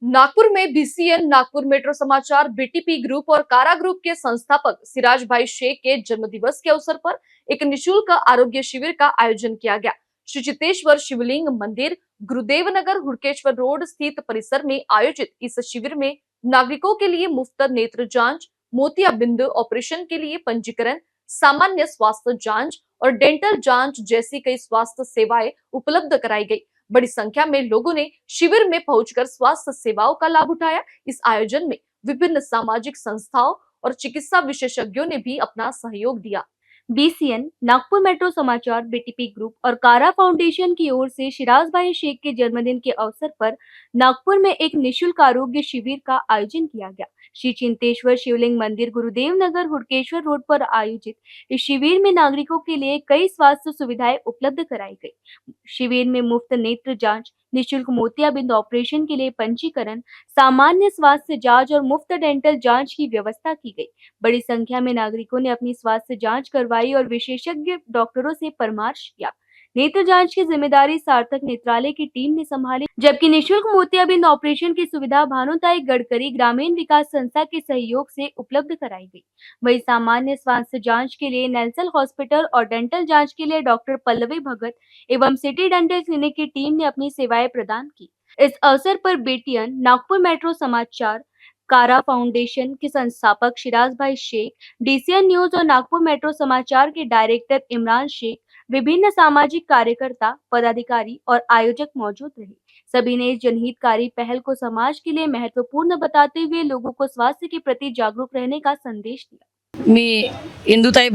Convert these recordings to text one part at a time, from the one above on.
नागपुर में BCN Nagpur metro समाचार BTP group और कारा ग्रुप के संस्थापक सिराज भाई शेख के जन्मदिवस के अवसर पर एक निशुल्क आरोग्य शिविर का आयोजन किया गया। श्री चित्तेश्वर शिवलिंग मंदिर गुरुदेव नगर हुड़केश्वर रोड स्थित परिसर में आयोजित इस शिविर में नागरिकों के लिए मुफ्त नेत्र जांच, मोतियाबिंद ऑपरेशन के लिए पंजीकरण, सामान्य स्वास्थ्य जांच और डेंटल जांच जैसी कई स्वास्थ्य सेवाएं उपलब्ध कराई गई। बड़ी संख्या में लोगों ने शिविर में पहुंचकर स्वास्थ्य सेवाओं का लाभ उठाया। इस आयोजन में विभिन्न सामाजिक संस्थाओं और चिकित्सा विशेषज्ञों ने भी अपना सहयोग दिया। बीसीएन नागपुर मेट्रो समाचार बीटीपी ग्रुप और कारा फाउंडेशन की ओर से सिराज भाई शेख के जन्मदिन के अवसर पर नागपुर में एक निशुल्क आरोग्य शिविर का आयोजन किया गया। श्री चिंतेश्वर शिवलिंग मंदिर गुरुदेव नगर हुड़केश्वर रोड पर आयोजित इस शिविर में नागरिकों के लिए कई स्वास्थ्य सुविधाएं उपलब्ध कराई गई। शिविर में मुफ्त नेत्र जांच, निशुल्क मोतियाबिंद ऑपरेशन के लिए पंजीकरण, सामान्य स्वास्थ्य जांच और मुफ्त डेंटल जांच की व्यवस्था की गई। बड़ी संख्या में नागरिकों ने अपनी स्वास्थ्य जांच करवाई और विशेषज्ञ डॉक्टरों से परामर्श किया। नेत्र जांच की जिम्मेदारी सार्थक नेत्रालय की टीम ने संभाली, जबकि निशुल्क मोतियाबिंद ऑपरेशन की सुविधा भानुताई गडकरी ग्रामीण विकास संस्था के सहयोग से उपलब्ध कराई गई। वहीं सामान्य स्वास्थ्य जांच के लिए नेल्सन हॉस्पिटल और डेंटल जांच के लिए डॉक्टर पल्लवी भगत एवं सिटी डेंटल क्लिनिक की टीम ने अपनी सेवाएं प्रदान की। इस अवसर पर बीटीएन नागपुर मेट्रो समाचार कारा फाउंडेशन के संस्थापक सिराज भाई शेख, डीसीएन न्यूज और नागपुर मेट्रो समाचार के डायरेक्टर इमरान शेख, विभिन्न सामाजिक कार्यकर्ता, पदाधिकारी और आयोजक मौजूद रहे। सभी ने इस जनहितकारी पहल को समाज के लिए महत्वपूर्ण बताते हुए लोगों को स्वास्थ्य के प्रति जागरूक रहने का संदेश दिया। मी इंदुताई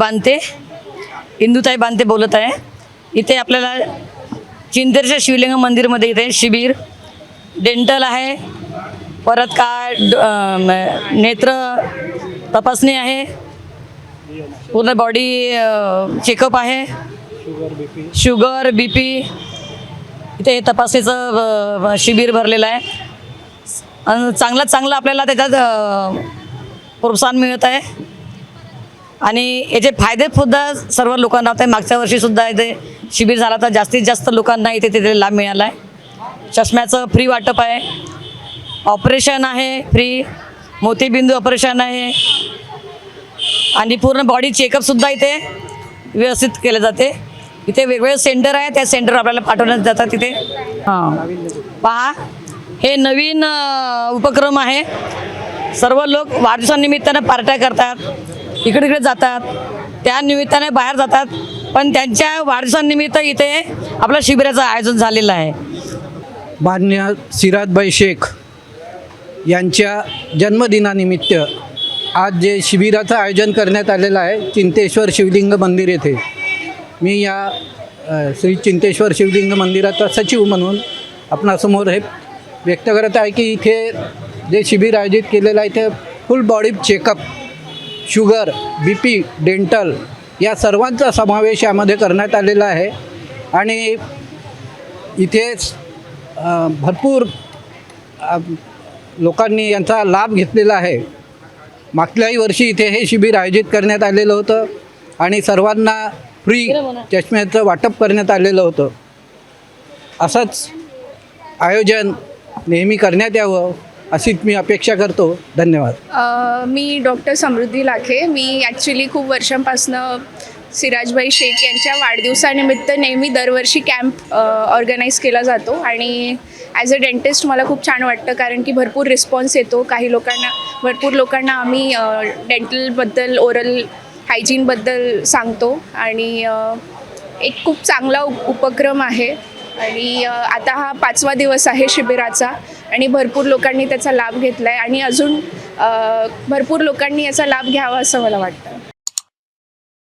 बांते बोलत आहे। इथे आपल्याला चिंतेश्वर शिवलिंग मंदिरमध्ये इथे शिबिर डेंटल आहे, परत काय नेत्र तपासणी आहे, पूर्ण बॉडी चेकअप आहे, शुगर बीपी इथे तपासणीचं शिबिर भरलेलं आहे आणि चांगलं आपल्याला त्याच्यात प्रोत्साहन मिळत आहे आणि याचे फायदे सुद्धा सर्व लोकांना होत आहे। मागच्या वर्षी सुद्धा इथे शिबिर झाला तर जास्तीत जास्त लोकांना इथे तिथे लाभ मिळाला आहे। चष्म्याचं फ्री वाटप आहे, ऑपरेशन आहे फ्री, मोतीबिंदू ऑपरेशन आहे आणि पूर्ण बॉडी चेकअप सुद्धा इथे व्यवस्थित केले जाते। इथे वेगवेगळे सेंटर आहे, त्या सेंटर आपल्याला पाठवण्यात जातात तिथे। पहा, हे नवीन उपक्रम आहे। सर्व लोक वाढदिवसानिमित्ताने पार्ट्या करतात, इकडे जातात, त्या निमित्ताने बाहेर जातात, पण त्यांच्या वाढदिवसानिमित्त इथे आपल्या शिबिराचं आयोजन झालेलं आहे। माननीय सिराजभाई शेख यांच्या जन्मदिनानिमित्त आज जे शिबिराचं आयोजन करण्यात आलेलं आहे चिंतेश्वर शिवलिंग मंदिर येथे, मी या श्री चिंतेश्वर शिवलिंग मंदिराचा सचिव म्हणून आपणासमोर हे व्यक्त करत आहे की इथे जे शिबिर आयोजित केलेलं आहे ते फुल body checkup, sugar, BP, dental या सर्वांचा समावेश यामध्ये करण्यात आलेला आहे आणि इथे भरपूर लोकांनी यांचा लाभ घेतलेला आहे। मागल्याही वर्षी इथे हे शिबिर आयोजित करण्यात आलेलं होतं आणि सर्वांना फ्री चष्म्याचं वाटप करण्यात आलेलं होतं। असंच आयोजन नेहमी करण्यात यावं अशीच मी अपेक्षा करतो। धन्यवाद। मी डॉक्टर समृद्धी लाखे। मी ॲक्च्युली खूप वर्षांपासनं सिराजभाई शेख यांच्या वाढदिवसानिमित्त नेहमी दरवर्षी कॅम्प ऑर्गनाईज केला जातो आणि ॲज अ डेंटिस्ट मला खूप छान वाटतं, कारण की भरपूर रिस्पॉन्स येतो। भरपूर लोकांना आम्ही डेंटलबद्दल, ओरल हायजीनबद्दल सांगतो आणि एक खूप चांगला उपक्रम आहे आणि आता हा 5वा दिवस आहे शिबिराचा आणि भरपूर लोकांनी त्याचा लाभ घेतला आहे आणि अजून भरपूर लोकांनी याचा लाभ घ्यावा असं मला वाटतं।